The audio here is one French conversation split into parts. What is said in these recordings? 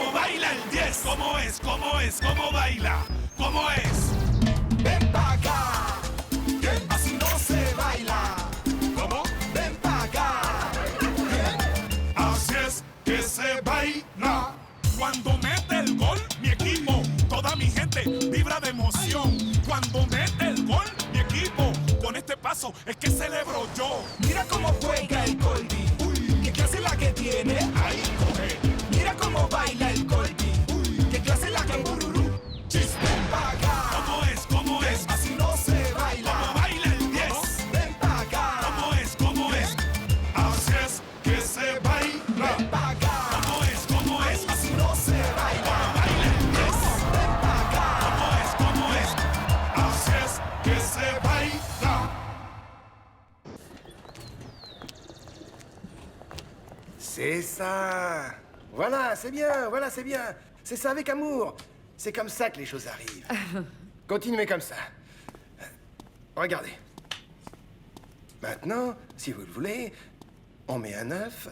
Como baila el 10, cómo baila, cómo es. Ven pa' acá, que así no se baila. ¿Cómo? Ven pa' acá. Así es que se baila. Cuando mete el gol, mi equipo, toda mi gente vibra de emoción. Cuando mete el gol, mi equipo, con este paso es que celebro yo. Mira cómo juega el Colby. Uy, qué clase la que tiene. Ahí coge. Mira cómo baila el Colby. Uy, qué clase la que bururú. Ven pa' acá. ¿Cómo es? Así no se baila. ¿Cómo baila el 10? Ven pa' acá. ¿Cómo es? Así es que se baila. Ven pa' acá. ¿Cómo es? Así no se baila. ¿Cómo baila el 10? Ven pa' acá. ¿Cómo es? Así es que se baila. C'est ça. Voilà, c'est bien, voilà, c'est bien. C'est ça avec amour. C'est comme ça que les choses arrivent. Continuez comme ça. Regardez. Maintenant, si vous le voulez, on met un œuf.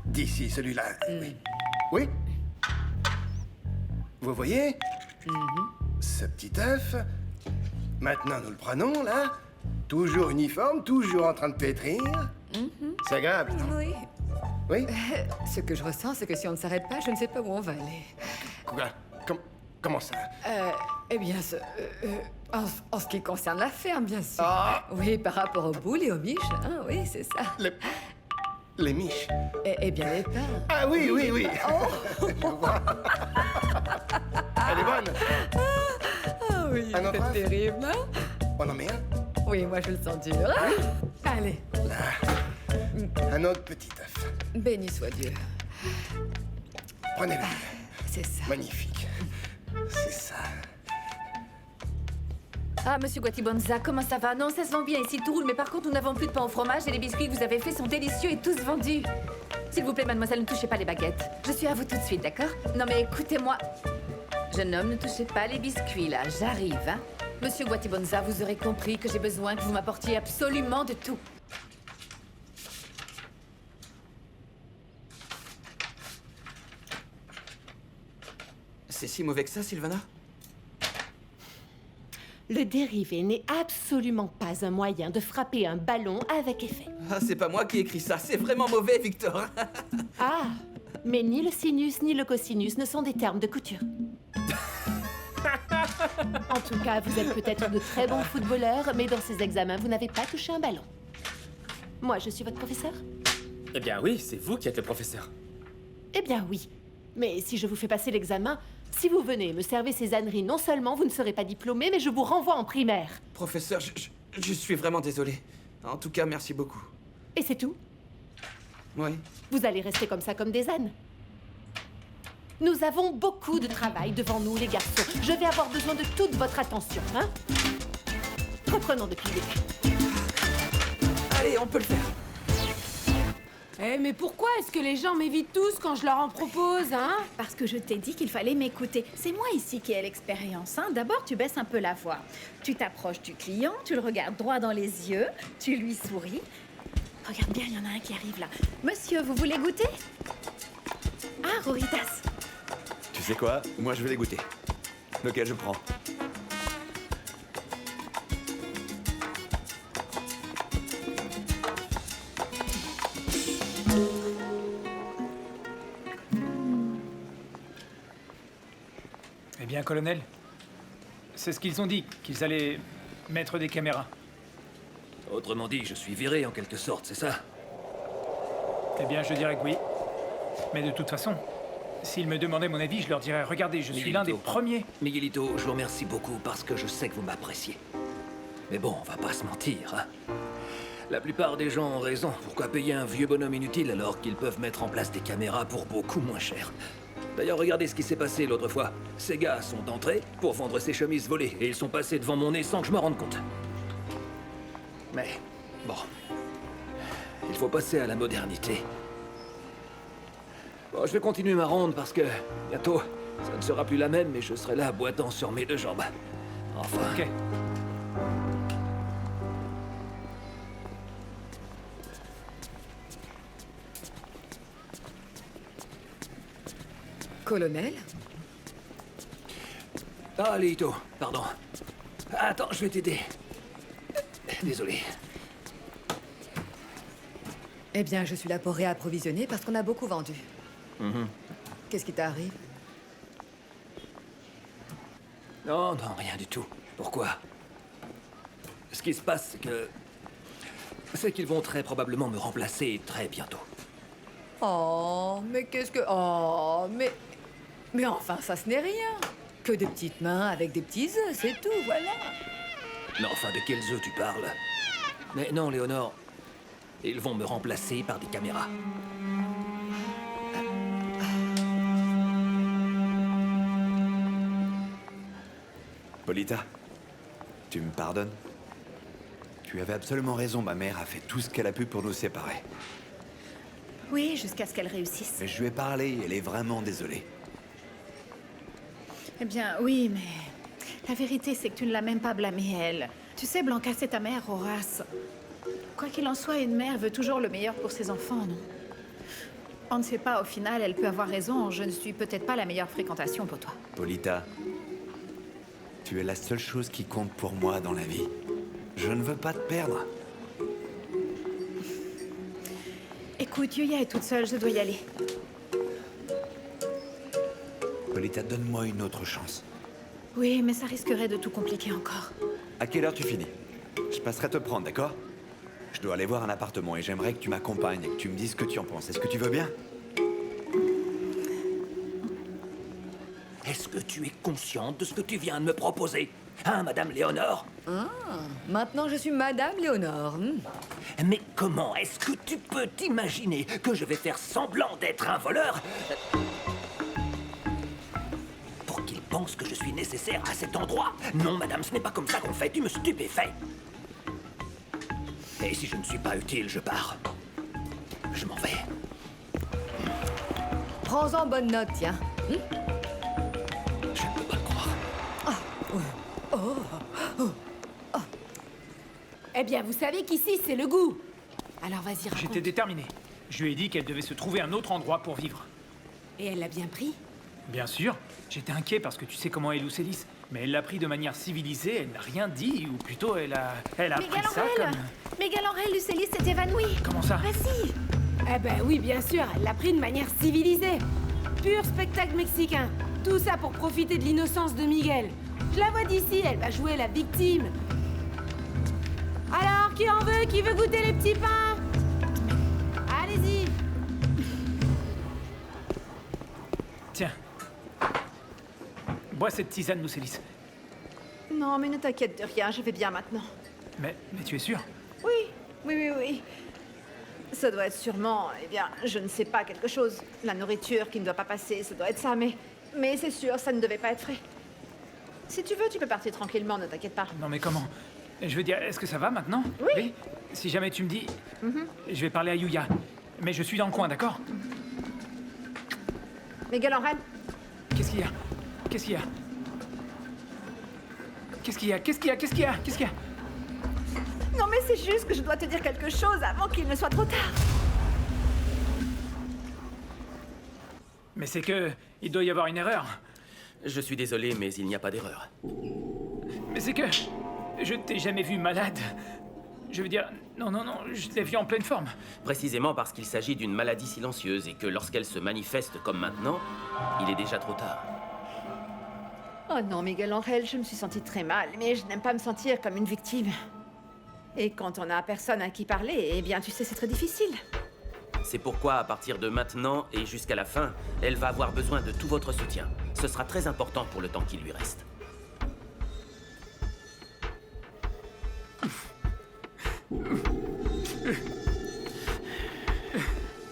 D'ici, celui-là. Oui. Oui. Vous voyez ce petit œuf. Maintenant, nous le prenons, là. Toujours uniforme, toujours en train de pétrir. C'est agréable, non? Oui. Oui. Ce que je ressens, c'est que si on ne s'arrête pas, je ne sais pas où on va aller. Quoi? Comment ça? Eh bien, en ce qui concerne la ferme, bien sûr. Ah. Oui, par rapport aux boules et aux miches, hein, oui, c'est ça. Les miches. Eh bien, les pains. Ah oui, oui, oui. Je vois. Elle est bonne. Ah oui, Un autre c'est œuf? terrible, hein? On en met un? Oui, moi, je le sens dur. Allez, Un autre petit œuf. béni soit Dieu. Prenez-le. C'est ça. Magnifique. C'est ça. Ah, monsieur Guatibonza, comment ça va? Non, ça se vend bien ici, tout roule, mais par contre, nous n'avons plus de pain au fromage et les biscuits que vous avez faits sont délicieux et tous vendus. S'il vous plaît, mademoiselle, ne touchez pas les baguettes. Je suis à vous tout de suite, d'accord? Non, mais écoutez-moi. Jeune homme, ne touchez pas les biscuits, là. J'arrive, hein? Monsieur Guatibonza, vous aurez compris que j'ai besoin que vous m'apportiez absolument de tout. C'est si mauvais que ça, Sylvana? Le dérivé n'est absolument pas un moyen de frapper un ballon avec effet. Ah, c'est pas moi qui ai écrit ça, c'est vraiment mauvais, Victor. Ah, mais ni le sinus ni le cosinus ne sont des termes de couture. En tout cas, vous êtes peut-être de très bons footballeurs, mais dans ces examens, vous n'avez pas touché un ballon. Moi, je suis votre professeur? Eh bien oui, c'est vous qui êtes le professeur. Eh bien oui. Mais si je vous fais passer l'examen, si vous venez me servir ces âneries, non seulement vous ne serez pas diplômé, mais je vous renvoie en primaire. Professeur, je suis vraiment désolé. En tout cas, merci beaucoup. Et c'est tout? Oui. Vous allez rester comme ça, comme des ânes. Nous avons beaucoup de travail devant nous, les garçons. Je vais avoir besoin de toute votre attention, hein? Reprenons depuis le début. Allez, on peut le faire. Eh, mais pourquoi est-ce que les gens m'évitent tous quand je leur en propose, hein? Parce que je t'ai dit qu'il fallait m'écouter. C'est moi ici qui ai l'expérience, hein. D'abord, tu baisses un peu la voix. Tu t'approches du client, tu le regardes droit dans les yeux, tu lui souris. Regarde bien, il y en a un qui arrive là. Monsieur, vous voulez goûter? Ah, Roritas. Tu sais quoi? Moi, je vais les goûter. Lequel je prends? Eh bien, colonel, c'est ce qu'ils ont dit, qu'ils allaient mettre des caméras. Autrement dit, je suis viré en quelque sorte, c'est ça? Eh bien, je dirais que oui. Mais de toute façon, s'ils me demandaient mon avis, je leur dirais, regardez, je suis l'un des premiers. Miguelito, je vous remercie beaucoup parce que je sais que vous m'appréciez. Mais bon, on va pas se mentir, hein. La plupart des gens ont raison. Pourquoi payer un vieux bonhomme inutile alors qu'ils peuvent mettre en place des caméras pour beaucoup moins cher? D'ailleurs, regardez ce qui s'est passé l'autre fois. Ces gars sont entrés pour vendre ces chemises volées et ils sont passés devant mon nez sans que je me rende compte. Mais, bon... il faut passer à la modernité. Bon, je vais continuer ma ronde parce que, bientôt, ça ne sera plus la même, mais je serai là boitant sur mes deux jambes. Enfin... Ok. Colonel? Ah, Leito, pardon. Attends, je vais t'aider. Désolé. Eh bien, je suis là pour réapprovisionner parce qu'on a beaucoup vendu. Qu'est-ce qui t'arrive? Non, non, rien du tout. Pourquoi? Ce qui se passe, c'est qu'ils vont très probablement me remplacer très bientôt. Oh, mais qu'est-ce que... Oh, mais... Mais enfin, ça, ce n'est rien. Que des petites mains avec des petits œufs, c'est tout, voilà. Mais enfin, de quels œufs tu parles? Mais non, Léonore. Ils vont me remplacer par des caméras. Polita, tu me pardonnes? Tu avais absolument raison, ma mère a fait tout ce qu'elle a pu pour nous séparer. Oui, jusqu'à ce qu'elle réussisse. Mais je lui ai parlé, elle est vraiment désolée. Eh bien, oui, mais... La vérité, c'est que tu ne l'as même pas blâmée, elle. Tu sais, Blanca, c'est ta mère, Horace. Quoi qu'il en soit, une mère veut toujours le meilleur pour ses enfants, non? On ne sait pas, au final, elle peut avoir raison. Je ne suis peut-être pas la meilleure fréquentation pour toi. Polita, tu es la seule chose qui compte pour moi dans la vie. Je ne veux pas te perdre. Écoute, Yuya est toute seule, je dois y aller. Polita, donne-moi une autre chance. Oui, mais ça risquerait de tout compliquer encore. À quelle heure tu finis? Je passerai te prendre, d'accord? Je dois aller voir un appartement et j'aimerais que tu m'accompagnes et que tu me dises ce que tu en penses. Est-ce que tu veux bien? Est-ce que tu es consciente de ce que tu viens de me proposer? Hein, Madame Léonore? Ah, maintenant je suis Madame Léonore. Mais comment est-ce que tu peux t'imaginer que je vais faire semblant d'être un voleur pour qu'il pense que je suis nécessaire à cet endroit? Non, madame, ce n'est pas comme ça qu'on fait. Tu me stupéfais. Et si je ne suis pas utile, je pars. Je m'en vais. Prends-en bonne note, tiens. Je ne peux pas le croire. Eh bien, vous savez qu'ici, c'est le goût. Alors vas-y, raconte. J'étais déterminé. Je lui ai dit qu'elle devait se trouver un autre endroit pour vivre. Et elle l'a bien pris? Bien sûr. J'étais inquiet parce que tu sais comment est Lucélis. Mais elle l'a pris de manière civilisée, elle n'a rien dit, ou plutôt elle a pris ça comme... Miguel Angel, Lucélis s'est évanoui. Comment ça? Bah si. Eh ben oui, bien sûr, elle l'a pris de manière civilisée. Pur spectacle mexicain. Tout ça pour profiter de l'innocence de Miguel. Je la vois d'ici, elle va jouer la victime. Alors, qui en veut? Qui veut goûter les petits pains? Allez-y. Tiens. Bois cette tisane, Lucélis. Non, mais ne t'inquiète de rien, je vais bien maintenant. Mais tu es sûr? Oui. Ça doit être sûrement, eh bien, je ne sais pas, quelque chose. La nourriture qui ne doit pas passer, ça doit être ça, mais c'est sûr, ça ne devait pas être frais. Si tu veux, tu peux partir tranquillement, ne t'inquiète pas. Non mais comment? Je veux dire, est-ce que ça va maintenant? Oui. Si jamais tu me dis... Je vais parler à Yuya. Mais je suis dans le coin, d'accord? Miguel Angel. Qu'est-ce qu'il y a? Qu'est-ce qu'il y a? Qu'est-ce qu'il y a? Qu'est-ce qu'il y a? Qu'est-ce qu'il y a? Qu'est-ce qu'il y a? Non, mais c'est juste que je dois te dire quelque chose avant qu'il ne soit trop tard. Mais c'est que... il doit y avoir une erreur. Je suis désolé, mais il n'y a pas d'erreur. Mais c'est que... je t'ai jamais vu malade. Je veux dire... Non, je t'ai vu en pleine forme. Précisément parce qu'il s'agit d'une maladie silencieuse et que lorsqu'elle se manifeste comme maintenant, il est déjà trop tard. Oh non, Miguel Angel, je me suis sentie très mal, mais je n'aime pas me sentir comme une victime. Et quand on n'a personne à qui parler, eh bien, tu sais, c'est très difficile. C'est pourquoi, à partir de maintenant et jusqu'à la fin, elle va avoir besoin de tout votre soutien. Ce sera très important pour le temps qui lui reste.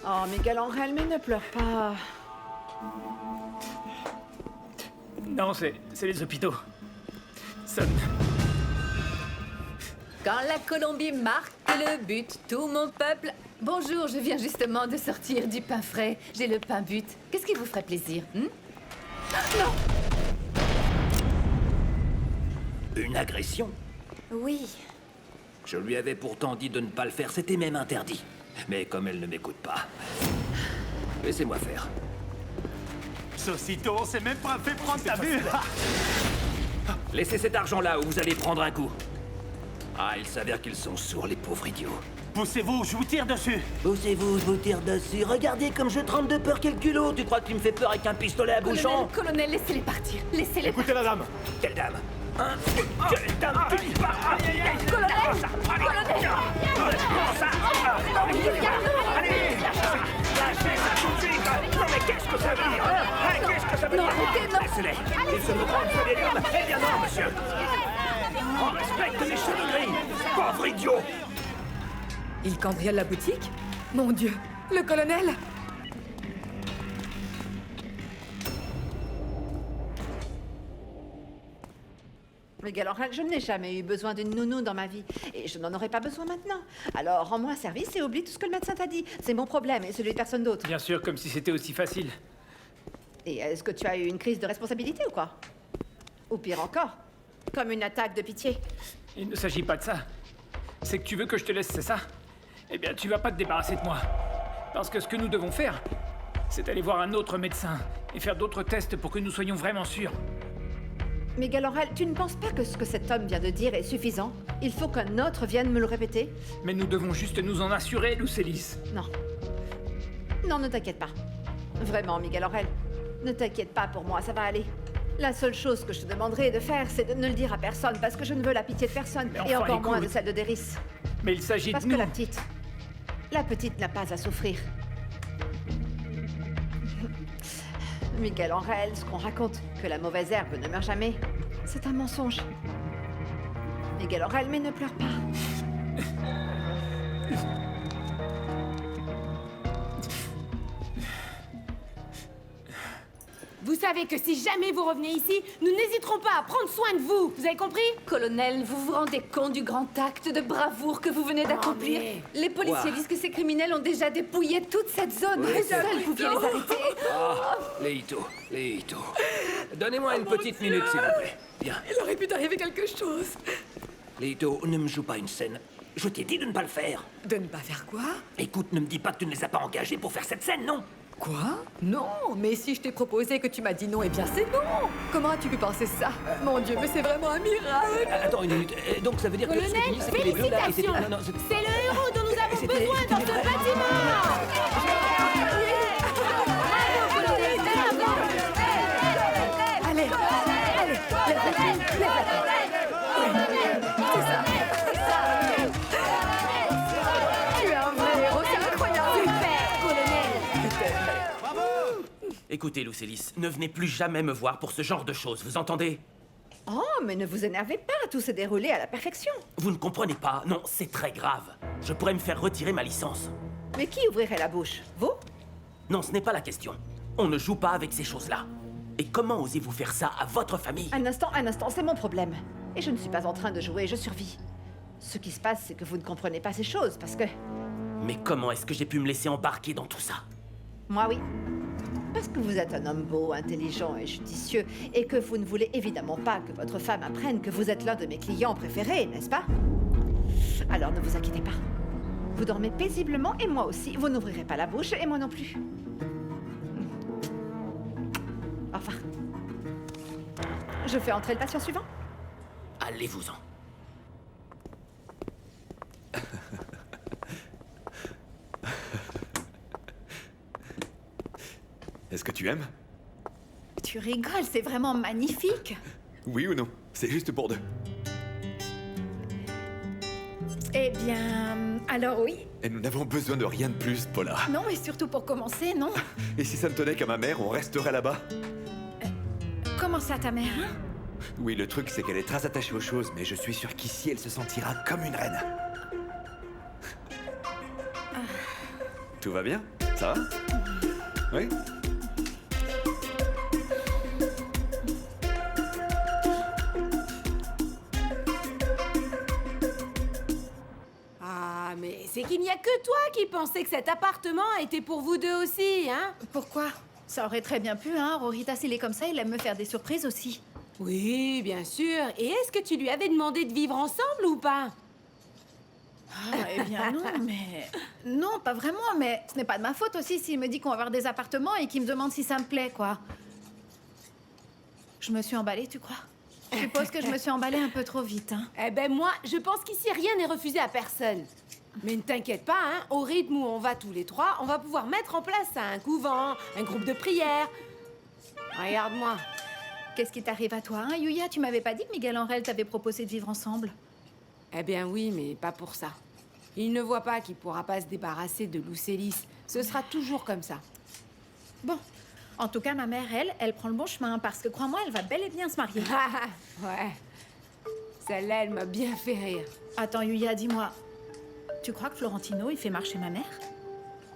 Oh, Miguel Angel, mais ne pleure pas. Non, c'est les hôpitaux. Sonne. Quand la Colombie marque le but, tout mon peuple... Bonjour, je viens justement de sortir du pain frais. J'ai le pain but. Qu'est-ce qui vous ferait plaisir? Non! Une agression? Oui. Je lui avais pourtant dit de ne pas le faire, c'était même interdit. Mais comme elle ne m'écoute pas... Laissez-moi faire. Saucito, on s'est même pas fait prendre ta vue. Laissez cet argent-là ou vous allez prendre un coup. Ah, il s'avère qu'ils sont sourds, les pauvres idiots. Poussez-vous, je vous tire dessus. Poussez-vous, je vous tire dessus. Regardez comme je tremble de peur, quel culot. Tu crois que tu me fais peur avec un pistolet à bouchon? Colonel, laissez-les partir. Laissez-les Écoutez la dame. Quelle dame? Hein? Quelle dame? Lâchez ça tout de suite. Non mais qu'est-ce que ça veut dire, hein? Qu'est-ce que ça veut dire? Laissez-les. Ils se me prennent sur des lieux. Eh bien non, monsieur. On respecte mes chevaleries. Pauvre idiot. Il cambriole la boutique? Mon Dieu, le colonel! Miguel Angel, je n'ai jamais eu besoin d'une nounou dans ma vie. Et je n'en aurai pas besoin maintenant. Alors, rends-moi service et oublie tout ce que le médecin t'a dit. C'est mon problème et celui de personne d'autre. Bien sûr, comme si c'était aussi facile. Et est-ce que tu as eu une crise de responsabilité ou quoi? Ou pire encore, comme une attaque de pitié? Il ne s'agit pas de ça. C'est que tu veux que je te laisse, c'est ça? Eh bien, tu vas pas te débarrasser de moi. Parce que ce que nous devons faire, c'est aller voir un autre médecin et faire d'autres tests pour que nous soyons vraiment sûrs. Miguel Angel, tu ne penses pas que ce que cet homme vient de dire est suffisant? Il faut qu'un autre vienne me le répéter? Mais nous devons juste nous en assurer, Lucélis. Non. Non, ne t'inquiète pas. Vraiment, Miguel Angel. Ne t'inquiète pas pour moi, ça va aller. La seule chose que je te demanderai de faire, c'est de ne le dire à personne, parce que je ne veux la pitié de personne, enfin, et encore écoute. moins de celle de Deris. Mais il s'agit de Parce nous. que la petite n'a pas à souffrir. Miguel Angel, ce qu'on raconte, que la mauvaise herbe ne meurt jamais, c'est un mensonge. Miguel Angel, mais ne pleure pas. Vous savez que si jamais vous revenez ici, nous n'hésiterons pas à prendre soin de vous. Vous avez compris? Colonel, vous vous rendez compte du grand acte de bravoure que vous venez d'accomplir? Les policiers disent que ces criminels ont déjà dépouillé toute cette zone. Vous seuls pouviez les arrêter. Ah, Leito. Donnez-moi une petite minute, s'il vous plaît. Bien. Il aurait pu t'arriver quelque chose. Leito, ne me joue pas une scène. Je t'ai dit de ne pas le faire. De ne pas faire quoi? Écoute, ne me dis pas que tu ne les as pas engagés pour faire cette scène, non? Quoi? Non, mais si je t'ai proposé et que tu m'as dit non, eh bien c'est non! Comment as-tu pu penser ça? Mon Dieu, mais c'est vraiment un miracle! Attends une minute. Donc ça veut dire que ce que tu Colonel, dis, c'est que les bleus là, ils étaient... félicitations! Non, non, C'est le héros dont nous avons besoin dans ce bâtiment! Allez, lève-la. C'est ça. Tu es un vrai héros, c'est incroyable! Super, colonel! Écoutez, Lucélis, ne venez plus jamais me voir pour ce genre de choses, vous entendez? Oh, mais ne vous énervez pas, tout s'est déroulé à la perfection. Vous ne comprenez pas, non, c'est très grave. Je pourrais me faire retirer ma licence. Mais qui ouvrirait la bouche? Vous? Non, ce n'est pas la question. On ne joue pas avec ces choses-là. Et comment osez-vous faire ça à votre famille? Un instant, c'est mon problème. Et je ne suis pas en train de jouer, je survis. Ce qui se passe, c'est que vous ne comprenez pas ces choses, parce que... Mais comment est-ce que j'ai pu me laisser embarquer dans tout ça? Moi, oui. Parce que vous êtes un homme beau, intelligent et judicieux, et que vous ne voulez évidemment pas que votre femme apprenne que vous êtes l'un de mes clients préférés, n'est-ce pas? Alors ne vous inquiétez pas. Vous dormez paisiblement, et moi aussi. Vous n'ouvrirez pas la bouche, et moi non plus. Au revoir. Je fais entrer le patient suivant? Allez-vous-en. Est-ce que tu aimes? Tu rigoles, c'est vraiment magnifique. Oui ou non? C'est juste pour deux. Eh bien, alors oui. Et nous n'avons besoin de rien de plus, Paula. Non, mais surtout pour commencer, non? Et si ça ne tenait qu'à ma mère, on resterait là-bas? Comment ça, ta mère, hein? Oui, le truc, c'est qu'elle est très attachée aux choses, mais je suis sûr qu'ici, elle se sentira comme une reine. Tout va bien? Ça va? Oui? Ah, mais c'est qu'il n'y a que toi qui pensais que cet appartement était pour vous deux aussi, hein? Pourquoi? Ça aurait très bien pu, hein. Rorita, s'il est comme ça, il aime me faire des surprises aussi. Oui, bien sûr. Et est-ce que tu lui avais demandé de vivre ensemble ou pas? Ah, eh bien non, mais... Non, pas vraiment, mais ce n'est pas de ma faute aussi s'il me dit qu'on va avoir des appartements et qu'il me demande si ça me plaît, quoi. Je me suis emballée, tu crois? Je suppose que je me suis emballée un peu trop vite, hein. Eh ben moi, je pense qu'ici, rien n'est refusé à personne. Mais ne t'inquiète pas, hein, au rythme où on va tous les trois, on va pouvoir mettre en place un couvent, un groupe de prière. Regarde-moi. Qu'est-ce qui t'arrive à toi, hein, Yuya? Tu m'avais pas dit que Miguel Angel t'avait proposé de vivre ensemble? Eh bien oui, mais pas pour ça. Il ne voit pas qu'il pourra pas se débarrasser de Lucélis. Ce sera toujours comme ça. Bon. En tout cas, ma mère, elle prend le bon chemin, parce que crois-moi, elle va bel et bien se marier. Ouais. Celle-là, elle m'a bien fait rire. Attends, Yuya, dis-moi. Tu crois que Florentino, il fait marcher ma mère?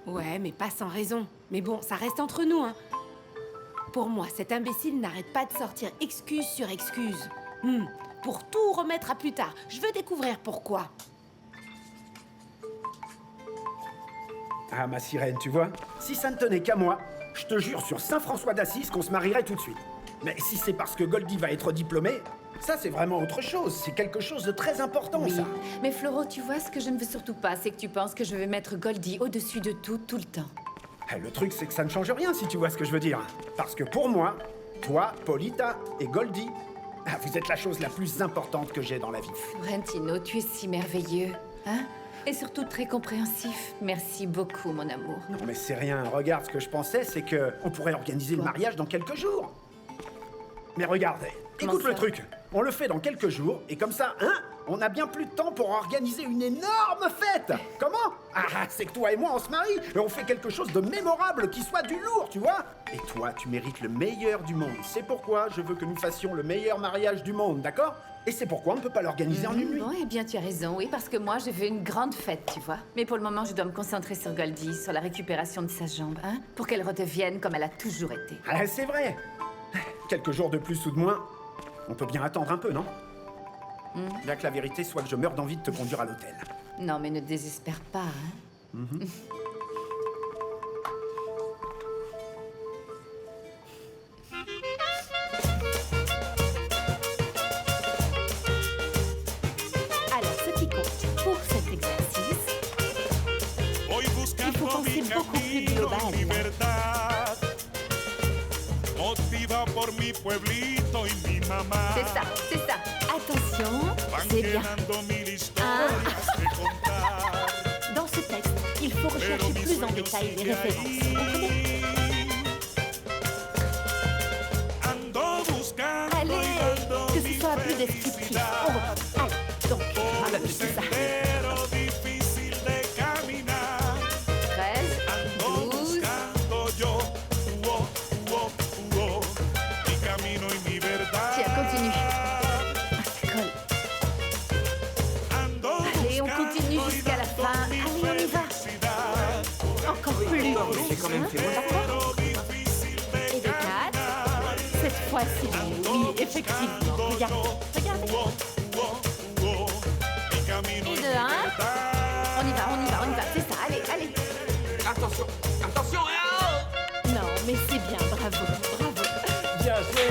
Ouais, mais pas sans raison. Mais bon, ça reste entre nous, hein. Pour moi, cet imbécile n'arrête pas de sortir excuse sur excuse. Pour tout remettre à plus tard. Je veux découvrir pourquoi. Ah, ma sirène, tu vois, si ça ne tenait qu'à moi, je te jure sur Saint-François d'Assise qu'on se marierait tout de suite. Mais si c'est parce que Goldie va être diplômée, ça c'est vraiment autre chose. C'est quelque chose de très important, Oui. ça. Mais Floro, tu vois, ce que je ne veux surtout pas, c'est que tu penses que je vais mettre Goldie au-dessus de tout le temps. Le truc, c'est que ça ne change rien, si tu vois ce que je veux dire. Parce que pour moi, toi, Polita et Goldie, vous êtes la chose la plus importante que j'ai dans la vie. Florentino, tu es si merveilleux, hein? Et surtout très compréhensif. Merci beaucoup, mon amour. Non mais c'est rien, regarde, ce que je pensais, c'est que on pourrait organiser le mariage dans quelques jours. Mais regarde, écoute le truc. On le fait dans quelques jours, et comme ça, hein, on a bien plus de temps pour organiser une énorme fête. Comment? Ah, c'est que toi et moi, on se marie, et on fait quelque chose de mémorable, qui soit du lourd, tu vois? Et toi, tu mérites le meilleur du monde. C'est pourquoi je veux que nous fassions le meilleur mariage du monde, d'accord? Et c'est pourquoi on ne peut pas l'organiser en une nuit. Bon, eh bien, tu as raison, oui, parce que moi, je veux une grande fête, tu vois. Mais pour le moment, je dois me concentrer sur Goldie, sur la récupération de sa jambe, hein, pour qu'elle redevienne comme elle a toujours été. Ah, c'est vrai. Quelques jours de plus ou de moins, on peut bien attendre un peu, non? Bien que la vérité soit que je meurs d'envie de te conduire à l'hôtel. Non, mais ne désespère pas, hein. Alors, ce qui compte pour cet exercice, il faut penser beaucoup plus global. Motiva por mi pueblito y mi mamá. C'est ça. Attention, c'est bien. Dans ce texte, il faut rechercher plus en détail les références. Comprenez? Allez, que ce soit plus descriptif. On reprend. Allez, donc, c'est ça. 13, 12. Tiens, continue. Allez, on continue jusqu'à la fin. Allez, on y va. Encore plus. J'ai quand même fait Et de 4. Cette fois-ci, oui, effectivement. Regardez. Et de 1. On y va. C'est ça. Allez. Attention. Non, mais c'est bien, bravo. Bien joué.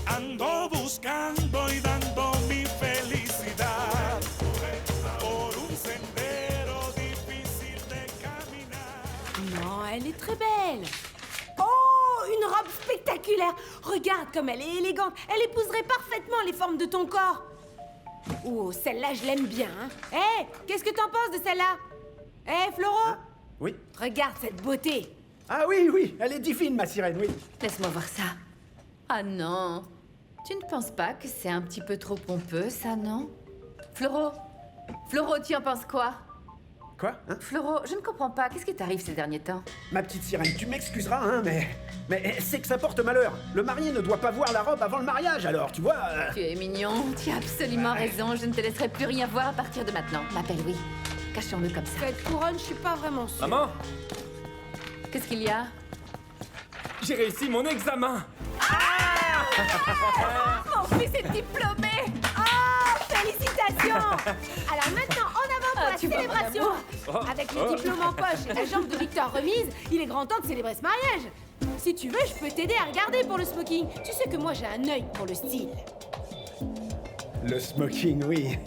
Ando buscando y dando mi felicidad por un sendero difícil de caminar. Non, elle est très belle. Oh, une robe spectaculaire. Regarde comme elle est élégante. Elle épouserait parfaitement les formes de ton corps. Oh, celle-là, je l'aime bien. Hé, qu'est-ce que t'en penses de celle-là? Hé, Floro? Oui. Regarde cette beauté. Ah oui, elle est divine, ma sirène, oui. Laisse-moi voir ça. Ah non. Tu ne penses pas que c'est un petit peu trop pompeux, ça, non? Floro, tu en penses quoi? Quoi, hein? Floro, je ne comprends pas. Qu'est-ce qui t'arrive ces derniers temps? Ma petite sirène, tu m'excuseras, hein, mais c'est que ça porte malheur. Le marié ne doit pas voir la robe avant le mariage, alors, tu vois... Tu es mignon, tu as absolument raison. Je ne te laisserai plus rien voir à partir de maintenant. M'appelle Louis. Cachons-le comme ça. Cette couronne, je suis pas vraiment sûre. Maman, Qu'est-ce qu'il y a? j'ai réussi mon examen. Mon fils est diplômé. Oh, félicitations. Alors maintenant, en avant pour la célébration. Avec le diplôme en poche et la jambe de Victor remise, il est grand temps de célébrer ce mariage. Si tu veux, je peux t'aider à regarder pour le smoking. Tu sais que moi, j'ai un œil pour le style. Le smoking, oui.